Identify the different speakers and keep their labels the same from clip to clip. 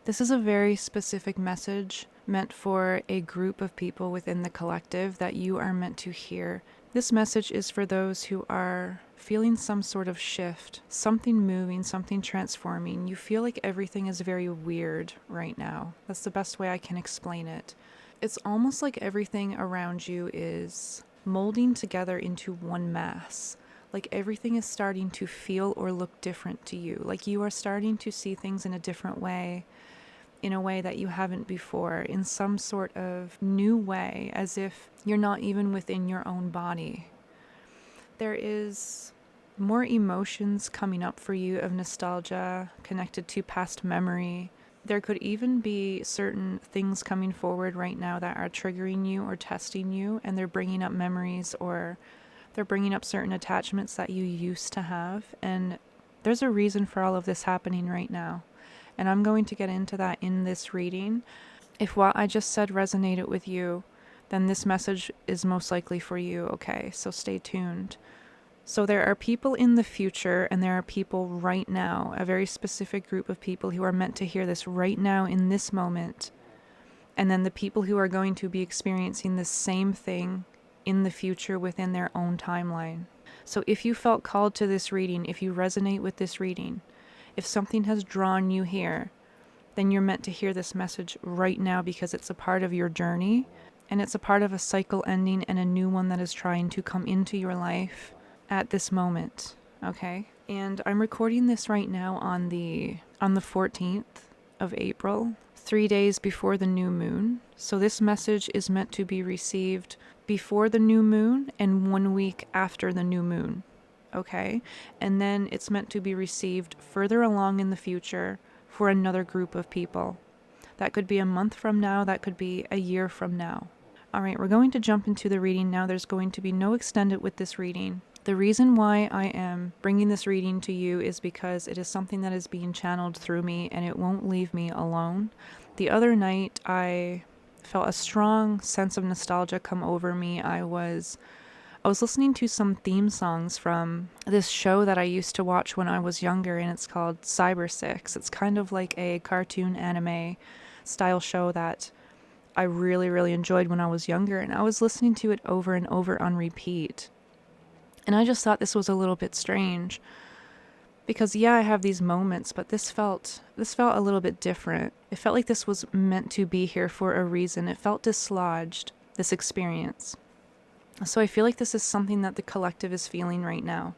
Speaker 1: This is a very specific message meant for a group of people within the collective that you are meant to hear. This message is for those who are feeling some sort of shift, something moving, something transforming. You feel like everything is very weird right now. That's the best way I can explain it. It's almost like everything around you is molding together into one mass. Like everything is starting to feel or look different to you. Like you are starting to see things in a different way, in a way that you haven't before, in some sort of new way, as if you're not even within your own body. There is more emotions coming up for you of nostalgia connected to past memory. There could even be certain things coming forward right now that are triggering you or testing you, and they're bringing up memories, or they're bringing up certain attachments that you used to have. And there's a reason for all of this happening right now. And I'm going to get into that in this reading. If what I just said resonated with you, then this message is most likely for you, okay? So stay tuned. So there are people in the future and there are people right now, a very specific group of people who are meant to hear this right now in this moment. And then the people who are going to be experiencing the same thing in the future within their own timeline. So if you felt called to this reading, if you resonate with this reading, if something has drawn you here, then you're meant to hear this message right now because it's a part of your journey and it's a part of a cycle ending and a new one that is trying to come into your life at this moment, okay? And I'm recording this right now on the 14th of April, 3 days before the new moon. So this message is meant to be received before the new moon and 1 week after the new moon. Okay, and then it's meant to be received further along in the future for another group of people. That could be a month from now, that could be a year from now. All right, we're going to jump into the reading now. There's going to be no extended with this reading. The reason why I am bringing this reading to you is because it is something that is being channeled through me and it won't leave me alone. The other night, I felt a strong sense of nostalgia come over me. I was listening to some theme songs from this show that I used to watch when I was younger, and it's called Cyber 6. It's kind of like a cartoon anime style show that I really, really enjoyed when I was younger, and I was listening to it over and over on repeat. And I just thought this was a little bit strange because I have these moments, but this felt a little bit different. It felt like this was meant to be here for a reason. It felt dislodged, this experience. So I feel like this is something that the collective is feeling right now.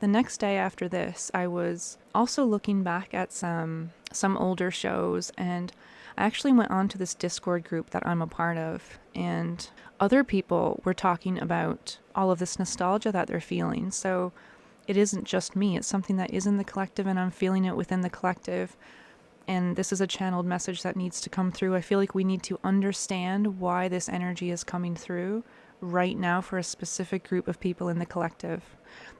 Speaker 1: The next day after this, I was also looking back at some older shows, and I actually went on to this Discord group that I'm a part of, and other people were talking about all of this nostalgia that they're feeling. So it isn't just me, it's something that is in the collective, and I'm feeling it within the collective. And this is a channeled message that needs to come through. I feel like we need to understand why this energy is coming through right now for a specific group of people in the collective.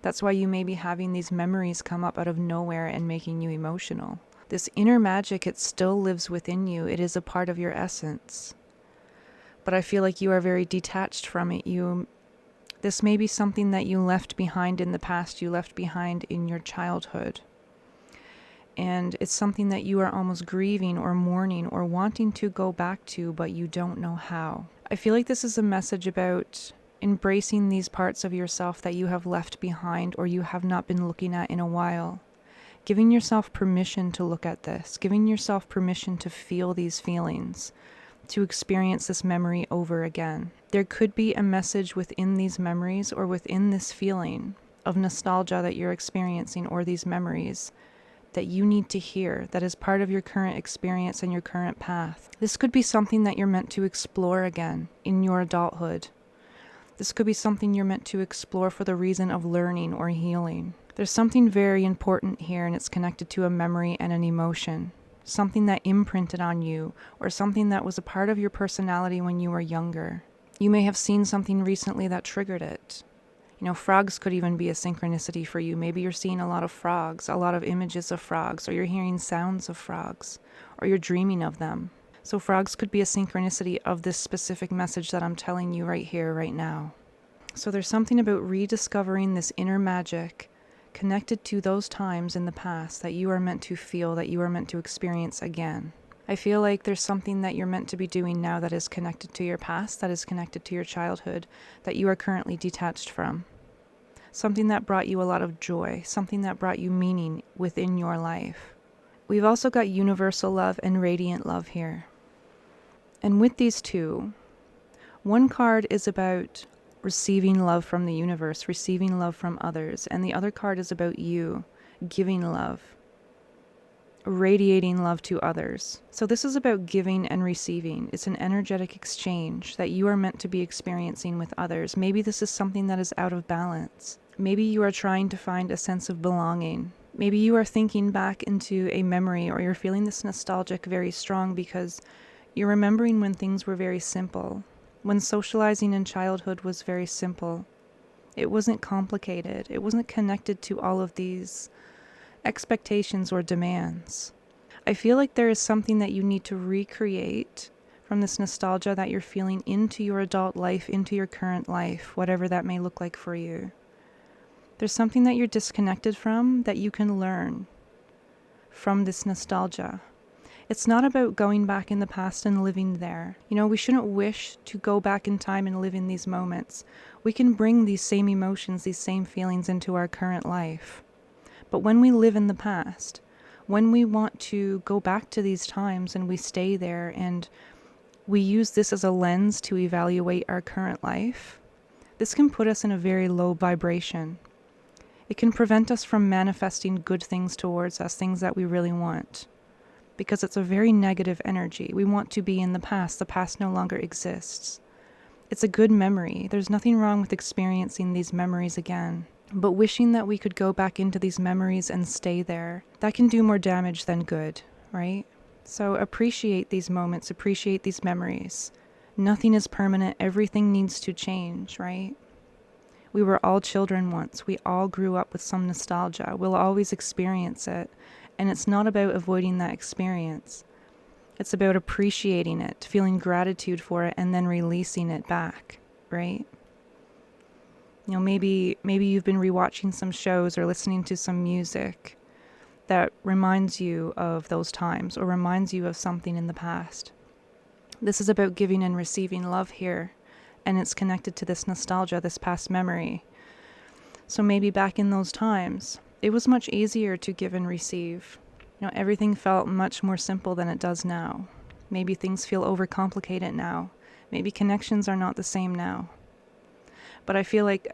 Speaker 1: That's why you may be having these memories come up out of nowhere and making you emotional. This inner magic, it still lives within you. It is a part of your essence. But I feel like you are very detached from it. This may be something that you left behind in the past, you left behind in your childhood. And it's something that you are almost grieving or mourning or wanting to go back to, but you don't know how. I feel like this is a message about embracing these parts of yourself that you have left behind or you have not been looking at in a while. Giving yourself permission to look at this, giving yourself permission to feel these feelings, to experience this memory over again. There could be a message within these memories or within this feeling of nostalgia that you're experiencing or these memories that you need to hear, that is part of your current experience and your current path. This could be something that you're meant to explore again in your adulthood. This could be something you're meant to explore for the reason of learning or healing. There's something very important here, and it's connected to a memory and an emotion. Something that imprinted on you, or something that was a part of your personality when you were younger. You may have seen something recently that triggered it. Frogs could even be a synchronicity for you. Maybe you're seeing a lot of frogs, a lot of images of frogs, or you're hearing sounds of frogs, or you're dreaming of them. So frogs could be a synchronicity of this specific message that I'm telling you right here, right now. So there's something about rediscovering this inner magic connected to those times in the past that you are meant to feel, that you are meant to experience again. I feel like there's something that you're meant to be doing now that is connected to your past, that is connected to your childhood, that you are currently detached from. Something that brought you a lot of joy, something that brought you meaning within your life. We've also got universal love and radiant love here. And with these two, one card is about receiving love from the universe, receiving love from others, and the other card is about you giving love, radiating love to others. So this is about giving and receiving. It's an energetic exchange that you are meant to be experiencing with others. Maybe this is something that is out of balance. Maybe you are trying to find a sense of belonging. Maybe you are thinking back into a memory, or you're feeling this nostalgic very strong because you're remembering when things were very simple, when socializing in childhood was very simple. It wasn't complicated. It wasn't connected to all of these expectations or demands. I feel like there is something that you need to recreate from this nostalgia that you're feeling into your adult life, into your current life, whatever that may look like for you. There's something that you're disconnected from that you can learn from this nostalgia. It's not about going back in the past and living there. We shouldn't wish to go back in time and live in these moments. We can bring these same emotions, these same feelings into our current life. But when we live in the past, when we want to go back to these times and we stay there and we use this as a lens to evaluate our current life, this can put us in a very low vibration. It can prevent us from manifesting good things towards us, things that we really want, because it's a very negative energy. We want to be in the past. The past no longer exists. It's a good memory. There's nothing wrong with experiencing these memories again. But wishing that we could go back into these memories and stay there, that can do more damage than good, right? So appreciate these moments, appreciate these memories. Nothing is permanent. Everything needs to change, right? We were all children once. We all grew up with some nostalgia. We'll always experience it. And it's not about avoiding that experience. It's about appreciating it, feeling gratitude for it, and then releasing it back, right? Maybe you've been rewatching some shows or listening to some music that reminds you of those times or reminds you of something in the past. This is about giving and receiving love here, and it's connected to this nostalgia, this past memory. So maybe back in those times, it was much easier to give and receive. Everything felt much more simple than it does now. Maybe things feel overcomplicated now. Maybe connections are not the same now. But I feel like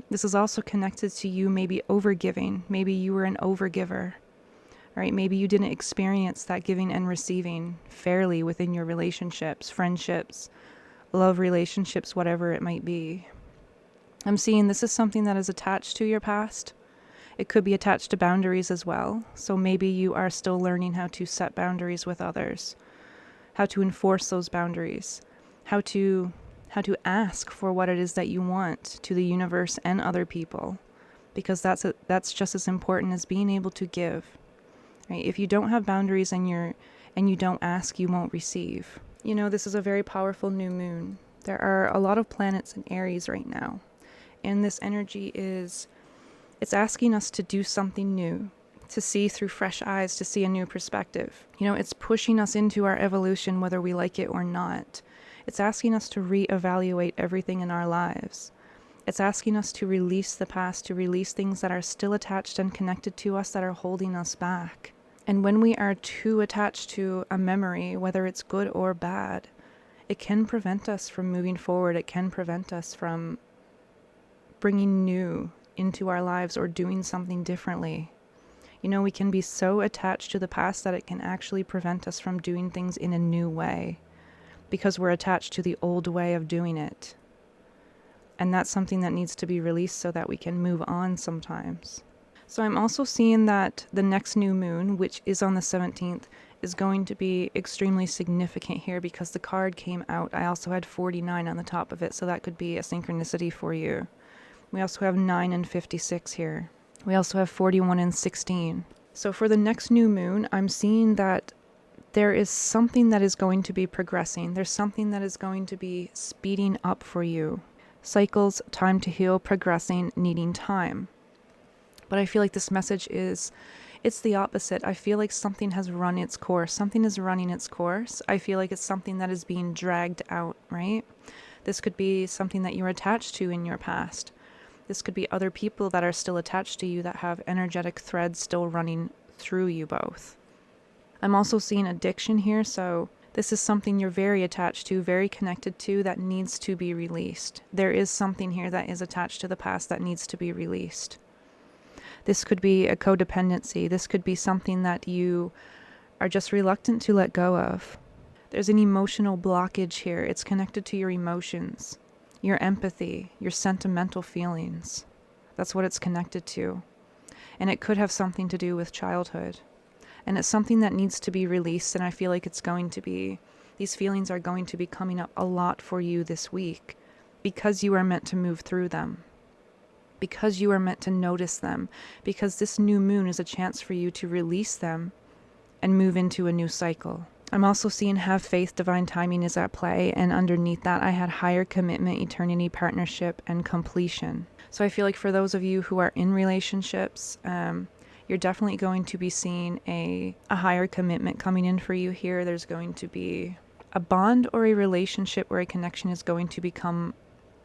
Speaker 1: this is also connected to you maybe overgiving. Maybe you were an overgiver, right? Maybe you didn't experience that giving and receiving fairly within your relationships, friendships, love relationships, whatever it might be. I'm seeing this is something that is attached to your past. It could be attached to boundaries as well. So maybe you are still learning how to set boundaries with others, how to enforce those boundaries, how to ask for what it is that you want to the universe and other people, because that's just as important as being able to give. Right? If you don't have boundaries and you don't ask, you won't receive. This is a very powerful new moon. There are a lot of planets in Aries right now, and this energy it's asking us to do something new, to see through fresh eyes, to see a new perspective. It's pushing us into our evolution, whether we like it or not. It's asking us to reevaluate everything in our lives. It's asking us to release the past, to release things that are still attached and connected to us that are holding us back. And when we are too attached to a memory, whether it's good or bad, it can prevent us from moving forward. It can prevent us from bringing new into our lives or doing something differently. We can be so attached to the past that it can actually prevent us from doing things in a new way, because we're attached to the old way of doing it. And that's something that needs to be released so that we can move on sometimes. So I'm also seeing that the next new moon, which is on the 17th, is going to be extremely significant here because the card came out. I also had 49 on the top of it, so that could be a synchronicity for you. We also have 9 and 56 here. We also have 41 and 16. So for the next new moon, I'm seeing that there is something that is going to be progressing. There's something that is going to be speeding up for you. Cycles, time to heal, progressing, needing time. But I feel like this message is It's the opposite. I feel like something has run its course. Something is running its course. I feel like it's something that is being dragged out, right? This could be something that you're attached to in your past. This could be other people that are still attached to you that have energetic threads still running through you both. I'm also seeing addiction here, so this is something you're very attached to, very connected to, that needs to be released. There is something here that is attached to the past that needs to be released. This could be a codependency. This could be something that you are just reluctant to let go of. There's an emotional blockage here. It's connected to your emotions, your empathy, your sentimental feelings. That's what it's connected to. And it could have something to do with childhood. And it's something that needs to be released, and I feel like these feelings are going to be coming up a lot for you this week because you are meant to move through them, because you are meant to notice them, because this new moon is a chance for you to release them and move into a new cycle. I'm also seeing have faith, divine timing is at play, and underneath that I had higher commitment, eternity, partnership, and completion. So I feel like for those of you who are in relationships, you're definitely going to be seeing a higher commitment coming in for you here. There's going to be a bond or a relationship where a connection is going to become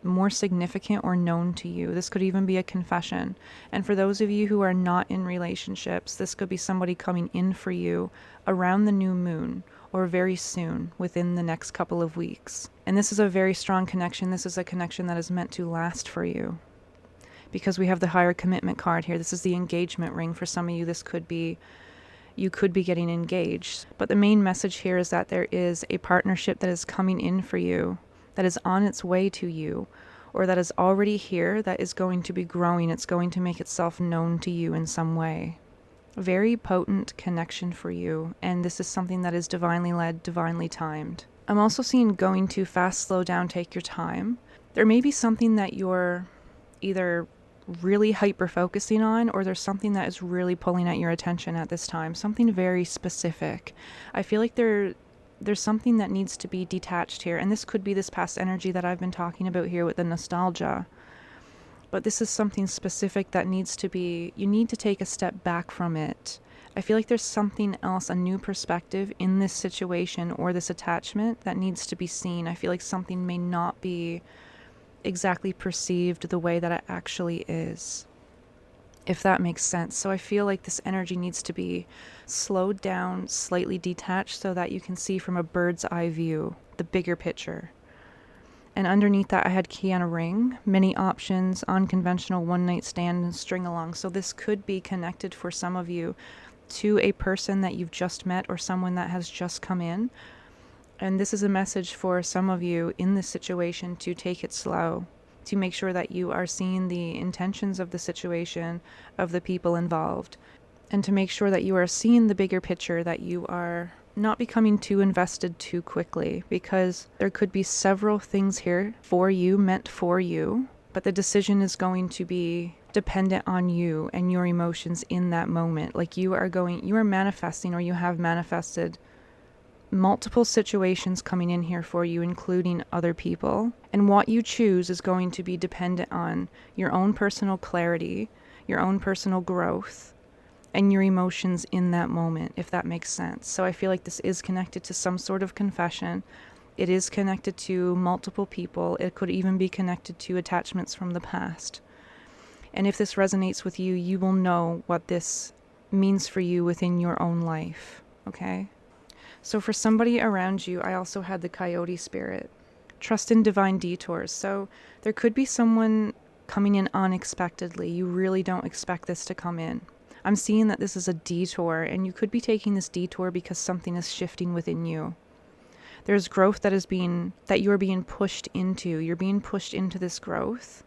Speaker 1: more significant or known to you. This could even be a confession. And for those of you who are not in relationships, this could be somebody coming in for you around the new moon or very soon within the next couple of weeks. And this is a very strong connection. This is a connection that is meant to last for you. Because we have the higher commitment card here. This is the engagement ring. For some of you, you could be getting engaged. But the main message here is that there is a partnership that is coming in for you, that is on its way to you, or that is already here, that is going to be growing. It's going to make itself known to you in some way. Very potent connection for you. And this is something that is divinely led, divinely timed. I'm also seeing going too fast, slow down, take your time. There may be something that you're either really hyper focusing on, or there's something that is really pulling at your attention at this time, something very specific. I feel like there's something that needs to be detached here, and this could be this past energy that I've been talking about here with the nostalgia, but this is something specific that you need to take a step back from it. I feel like there's something else, a new perspective in this situation or this attachment that needs to be seen. I feel like something may not be exactly perceived the way that it actually is, if that makes sense. So I feel like this energy needs to be slowed down, slightly detached, so that you can see from a bird's eye view the bigger picture. And underneath that I had key on a ring, many options, unconventional, one night stand, and string along. So this could be connected for some of you to a person that you've just met or someone that has just come in. And this is a message for some of you in this situation to take it slow, to make sure that you are seeing the intentions of the situation, of the people involved, and to make sure that you are seeing the bigger picture, that you are not becoming too invested too quickly, because there could be several things here for you, meant for you, but the decision is going to be dependent on you and your emotions in that moment. Like you are manifesting, or you have manifested multiple situations coming in here for you, including other people. And what you choose is going to be dependent on your own personal clarity, your own personal growth, and your emotions in that moment, if that makes sense. So I feel like this is connected to some sort of confession. It is connected to multiple people. It could even be connected to attachments from the past. And if this resonates with you, you will know what this means for you within your own life, okay? So for somebody around you, I also had the coyote spirit. Trust in divine detours. So there could be someone coming in unexpectedly. You really don't expect this to come in. I'm seeing that this is a detour, and you could be taking this detour because something is shifting within you. There's growth that you're being pushed into. You're being pushed into this growth.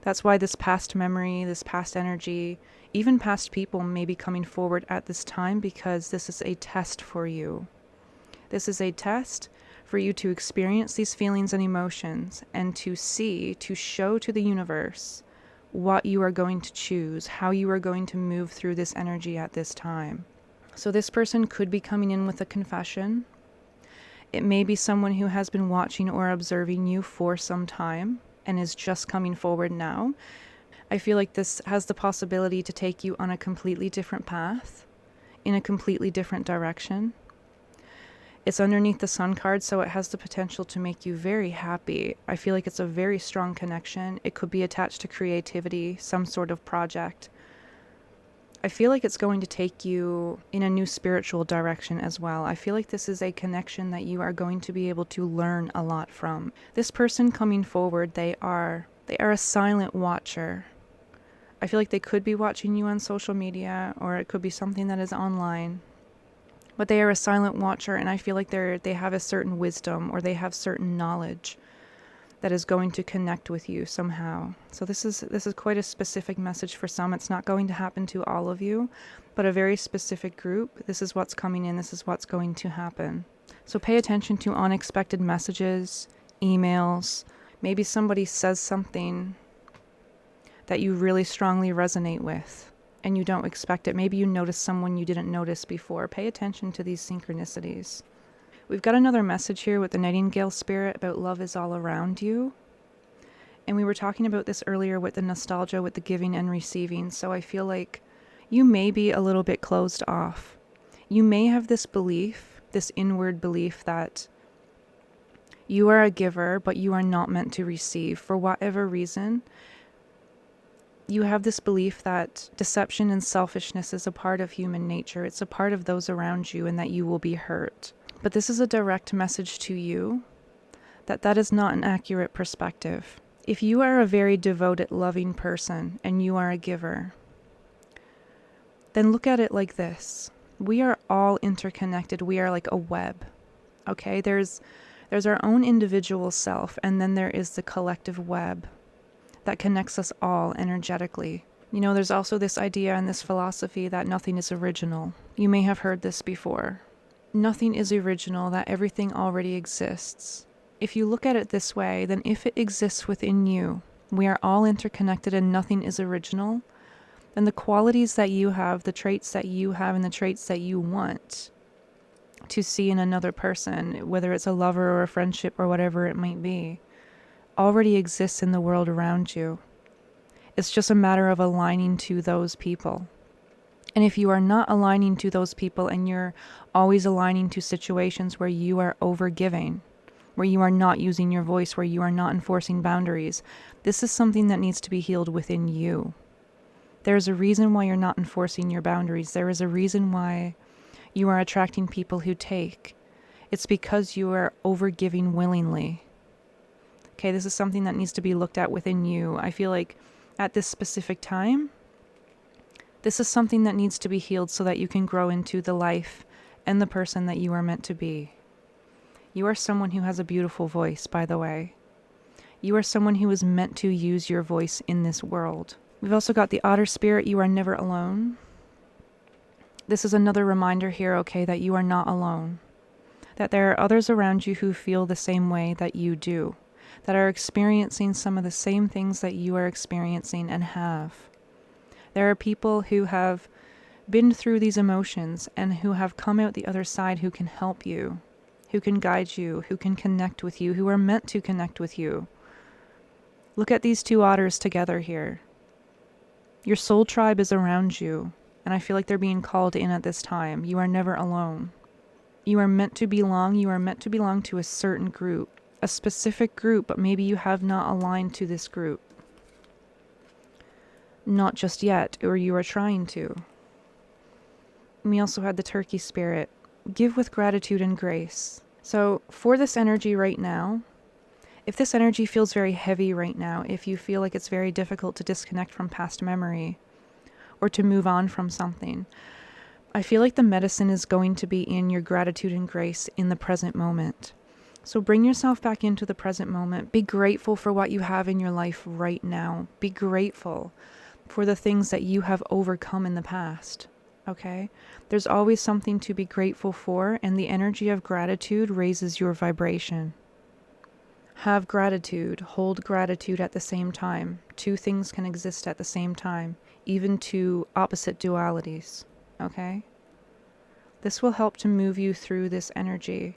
Speaker 1: That's why this past memory, this past energy, even past people may be coming forward at this time, because this is a test for you. This is a test for you to experience these feelings and emotions, and to show to the universe what you are going to choose, how you are going to move through this energy at this time. So this person could be coming in with a confession. It may be someone who has been watching or observing you for some time and is just coming forward now. I feel like this has the possibility to take you on a completely different path. in a completely different direction. It's underneath the Sun card, so it has the potential to make you very happy. I feel like it's a very strong connection. It could be attached to creativity, some sort of project. I feel like it's going to take you in a new spiritual direction as well. I feel like this is a connection that you are going to be able to learn a lot from. This person coming forward, they are a silent watcher. I feel like they could be watching you on social media, or it could be something that is online. But they are a silent watcher, and I feel like they have a certain wisdom, or they have certain knowledge that is going to connect with you somehow. So this is quite a specific message for some. It's not going to happen to all of you, but a very specific group. This is what's coming in. This is what's going to happen. So pay attention to unexpected messages, emails. Maybe somebody says something that you really strongly resonate with and you don't expect it. Maybe you notice someone you didn't notice before. Pay attention to these synchronicities. We've got another message here with the Nightingale spirit about love is all around you. And we were talking about this earlier with the nostalgia, with the giving and receiving. So I feel like you may be a little bit closed off. You may have this belief, this inward belief that you are a giver, but you are not meant to receive for whatever reason. You have this belief that deception and selfishness is a part of human nature. It's a part of those around you, and that you will be hurt. But this is a direct message to you that is not an accurate perspective. If you are a very devoted, loving person and you are a giver, then look at it like this. We are all interconnected. We are like a web. Okay? There's our own individual self, and then there is the collective web that connects us all energetically. You know, there's also this idea and this philosophy that nothing is original. You may have heard this before. Nothing is original, that everything already exists. If you look at it this way, then if it exists within you, we are all interconnected and nothing is original, then the qualities that you have, the traits that you have, and the traits that you want to see in another person, whether it's a lover or a friendship or whatever it might be, already exists in the world around you. It's just a matter of aligning to those people. And if you are not aligning to those people and you're always aligning to situations where you are overgiving, where you are not using your voice, where you are not enforcing boundaries, this is something that needs to be healed within you. There's a reason why you're not enforcing your boundaries. There is a reason why you are attracting people who take. It's because you are overgiving willingly. Okay, this is something that needs to be looked at within you. I feel like at this specific time, this is something that needs to be healed so that you can grow into the life and the person that you are meant to be. You are someone who has a beautiful voice, by the way. You are someone who is meant to use your voice in this world. We've also got the Otter Spirit. You are never alone. This is another reminder here, okay, that you are not alone. That there are others around you who feel the same way that you do. That are experiencing some of the same things that you are experiencing and have. There are people who have been through these emotions and who have come out the other side who can help you, who can guide you, who can connect with you, who are meant to connect with you. Look at these two otters together here. Your soul tribe is around you, and I feel like they're being called in at this time. You are never alone. You are meant to belong. You are meant to belong to a certain group. A specific group, but maybe you have not aligned to this group. Not just yet, or you are trying to. We also had the Turkey Spirit. Give with gratitude and grace. So for this energy right now, if this energy feels very heavy right now, if you feel like it's very difficult to disconnect from past memory or to move on from something, I feel like the medicine is going to be in your gratitude and grace in the present moment. So bring yourself back into the present moment. Be grateful for what you have in your life right now. Be grateful for the things that you have overcome in the past. Okay? There's always something to be grateful for, and the energy of gratitude raises your vibration. Have gratitude. Hold gratitude at the same time. Two things can exist at the same time, even two opposite dualities. Okay? This will help to move you through this energy.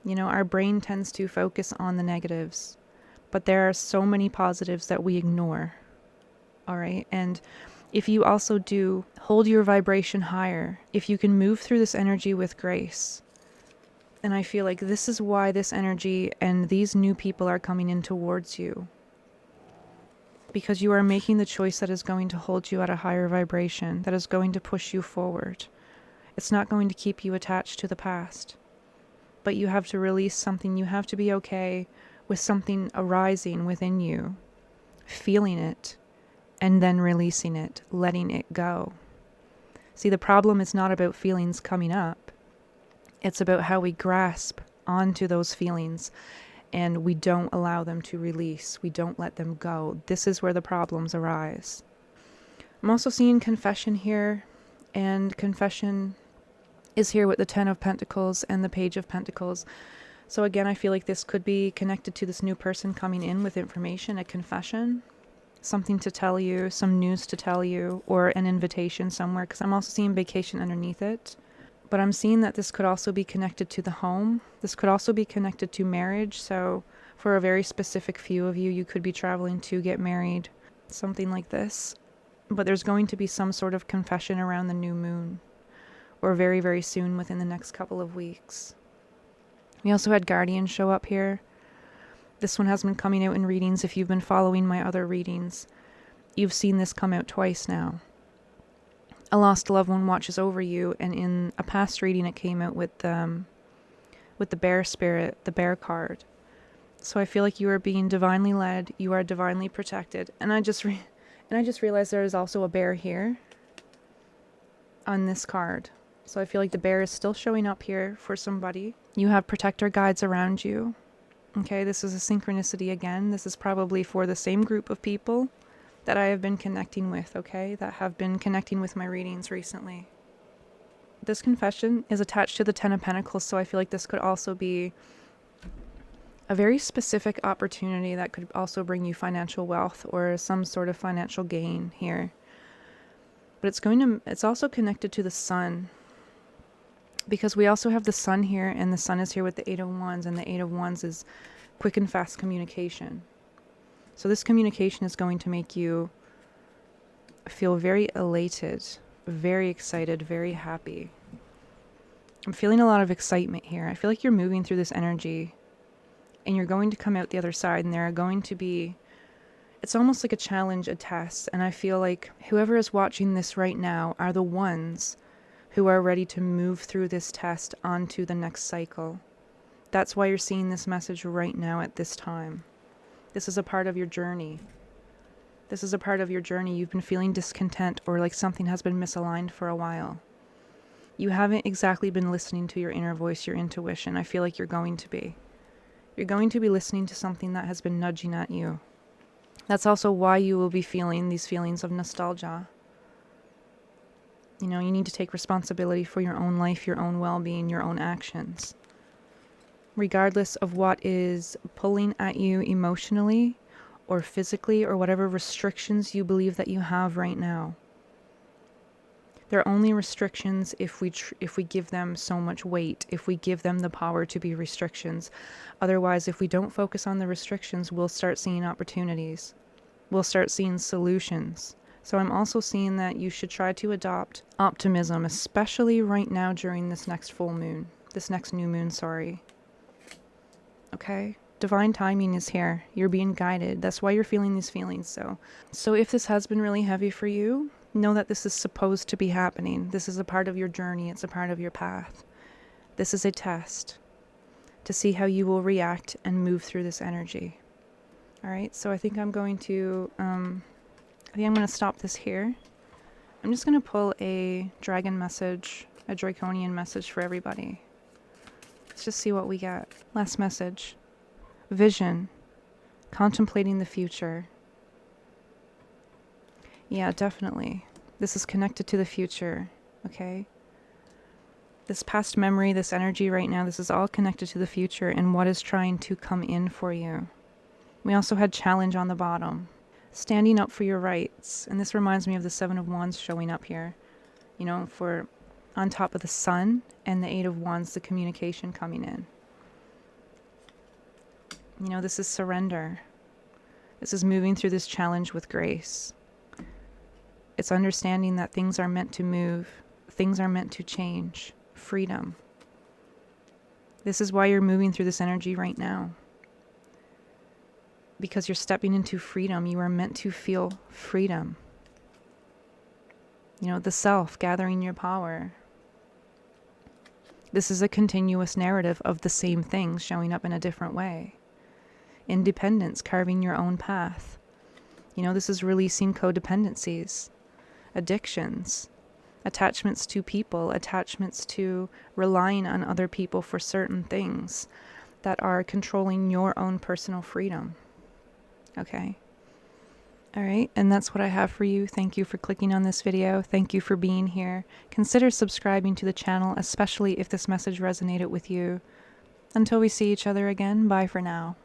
Speaker 1: You know, our brain tends to focus on the negatives, but there are so many positives that we ignore. All right? And If you also do hold your vibration higher, if you can move through this energy with grace, and I feel like this is why this energy and these new people are coming in towards you. Because you are making the choice that is going to hold you at a higher vibration, that is going to push you forward. It's not going to keep you attached to the past. But you have to release something. You have to be okay with something arising within you, feeling it, and then releasing it, letting it go. See, the problem is not about feelings coming up. It's about how we grasp onto those feelings and we don't allow them to release. We don't let them go. This is where the problems arise. I'm also seeing confession here, and confession is here with the 10 of Pentacles and the Page of Pentacles. So again, I feel like this could be connected to this new person coming in with information, a confession, something to tell you, some news to tell you, or an invitation somewhere, because I'm also seeing vacation underneath it. But I'm seeing that this could also be connected to the home. This could also be connected to marriage. So for a very specific few of you, you could be traveling to get married, something like this. But there's going to be some sort of confession around the new moon, or very, very soon within the next couple of weeks. We also had Guardian show up here. This one has been coming out in readings. If you've been following my other readings, you've seen this come out twice now. A lost loved one watches over you, and in a past reading it came out with the bear spirit, the bear card. So I feel like you are being divinely led, you are divinely protected. And I just realized there is also a bear here on this card. So I feel like the bear is still showing up here for somebody. You have protector guides around you. Okay, this is a synchronicity again. This is probably for the same group of people that I have been connecting with, okay? That have been connecting with my readings recently. This confession is attached to the 10 of Pentacles, so I feel like this could also be a very specific opportunity that could also bring you financial wealth or some sort of financial gain here. But it's also connected to the sun, because we also have the sun here, and the sun is here with the 8 of Wands, and the 8 of Wands is quick and fast communication. So this communication is going to make you feel very elated, very excited, very happy. I'm feeling a lot of excitement here. I feel like you're moving through this energy and you're going to come out the other side, and there are going to be, it's almost like a challenge, a test. And I feel like whoever is watching this right now are the ones who are ready to move through this test onto the next cycle. That's why you're seeing this message right now at this time. This is a part of your journey. This is a part of your journey. You've been feeling discontent, or like something has been misaligned for a while. You haven't exactly been listening to your inner voice, your intuition. I feel like you're going to be. You're going to be listening to something that has been nudging at you. That's also why you will be feeling these feelings of nostalgia. You know, you need to take responsibility for your own life, your own well-being, your own actions. Regardless of what is pulling at you emotionally or physically, or whatever restrictions you believe that you have right now. They're only restrictions if we give them so much weight, if we give them the power to be restrictions. Otherwise, if we don't focus on the restrictions, we'll start seeing opportunities. We'll start seeing solutions. So I'm also seeing that you should try to adopt optimism, especially right now during this next full moon, this next new moon, sorry. Okay? Divine timing is here. You're being guided. That's why you're feeling these feelings. So if this has been really heavy for you, know that this is supposed to be happening. This is a part of your journey. It's a part of your path. This is a test to see how you will react and move through this energy. All right, so I think I'm going to stop this here. I'm just going to pull a dragon message, a draconian message for everybody. Let's just see what we get. Last message. Vision. Contemplating the future. Yeah, definitely. This is connected to the future, okay? This past memory, this energy right now, this is all connected to the future and what is trying to come in for you. We also had challenge on the bottom. Standing up for your rights. And this reminds me of the 7 of Wands showing up here. You know, for on top of the sun and the 8 of Wands, the communication coming in. You know, this is surrender. This is moving through this challenge with grace. It's understanding that things are meant to move, things are meant to change. Freedom. This is why you're moving through this energy right now. Because you're stepping into freedom. You are meant to feel freedom. You know, the self, gathering your power. This is a continuous narrative of the same things showing up in a different way. Independence, carving your own path. You know, this is releasing codependencies, addictions, attachments to people, attachments to relying on other people for certain things that are controlling your own personal freedom. Okay? All right, and that's what I have for you. Thank you for clicking on this video. Thank you for being here. Consider subscribing to the channel, especially if this message resonated with you. Until we see each other again, bye for now.